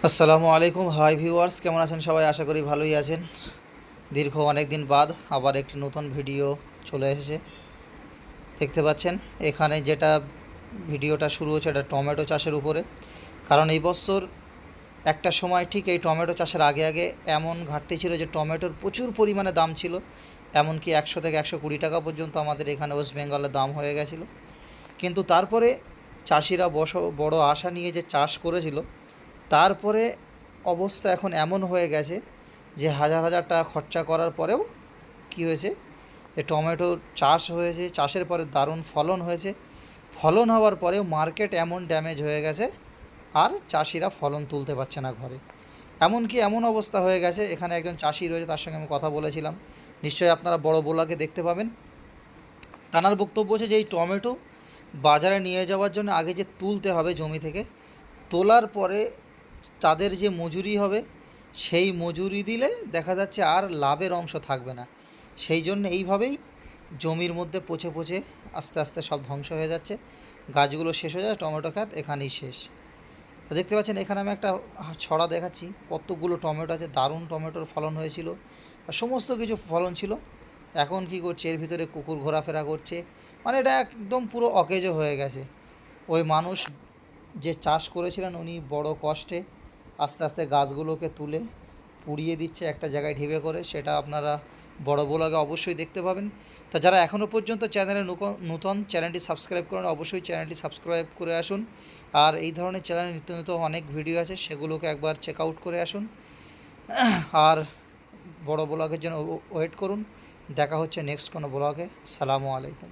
আসসালামু আলাইকুম, hi viewers, কেমন আছেন সবাই? আশা করি ভালোই আছেন। দীর্ঘ অনেক দিন বাদ আবার একটি নতুন ভিডিও চলে এসেছে। দেখতে পাচ্ছেন এখানে যেটা ভিডিওটা শুরু হচ্ছে, এটা টমেটো চাষের উপরে। কারণ এই বছর একটা সময় ঠিক এই টমেটো চাষের আগে আগে এমন ঘাটতি ছিল যে টমেটোর প্রচুর পরিমাণে দাম ছিল, এমনকি 100 থেকে 120 টাকা পর্যন্ত আমাদের এখানে ওয়েস্ট বেঙ্গলের দাম হয়ে গেছিলো। কিন্তু তারপরে চাষিরা বড় আশা নিয়ে যে চাষ করেছিল, তারপরে অবস্থা এখন এমন হয়ে গেছে যে হাজার হাজার টাকা খরচা করার পরেও কী হয়েছে, যে টমেটো চাষ হয়েছে, চাষের পরে দারুণ ফলন হয়েছে। ফলন হওয়ার পরেও মার্কেট এমন ড্যামেজ হয়ে গেছে, আর চাষিরা ফলন তুলতে পারছে না ঘরে। এমনকি এমন অবস্থা হয়ে গেছে, এখানে একজন চাষি রয়েছে, তার সঙ্গে আমি কথা বলেছিলাম, নিশ্চয়ই আপনারা বড় বোলাকে দেখতে পাবেন। তানার বক্তব্য হচ্ছে যে এই টমেটো বাজারে নিয়ে যাওয়ার জন্য আগে যে তুলতে হবে জমি থেকে, তোলার পরে তাদের যে মজুরি হবে, সেই মজুরি দিলে দেখা যাচ্ছে আর লাভের অংশ থাকবে না। সেই জন্য এইভাবেই জমির মধ্যে পচে পচে আস্তে আস্তে সব ধ্বংস হয়ে যাচ্ছে, গাছগুলো শেষ হয়ে যায়, টমেটো ক্ষেত এখানেই শেষ। তো দেখতে পাচ্ছেন এখানে আমি একটা ছড়া দেখাচ্ছি, কতগুলো টমেটো আছে, দারুণ টমেটোর ফলন হয়েছিল, আর সমস্ত কিছু ফলন ছিল। এখন কি করছে, এর ভিতরে কুকুর ঘোরাফেরা করছে, মানে এটা একদম পুরো অকেজো হয়ে গেছে। ওই মানুষ যে চাষ করেছিলেন, উনি বড় কষ্টে আস্তে আস্তে গাছগুলোকে তুলে পুড়িয়ে দিচ্ছে একটা জায়গায় ঢিবে করে, সেটা আপনারা বড় ব্লগে অবশ্যই দেখতে পাবেন। তা যারা এখনও পর্যন্ত চ্যানেলে নূতন, চ্যানেলটি সাবস্ক্রাইব করেন, অবশ্যই চ্যানেলটি সাবস্ক্রাইব করে আসুন। আর এই ধরনের চ্যানেলে নিত্য নতুন অনেক ভিডিও আছে, সেগুলোকে একবার চেক আউট করে আসুন। আর বড় ব্লগের জন্য ওয়েট করুন। দেখা হচ্ছে নেক্সট কোনো ব্লগে। আসসালামু আলাইকুম।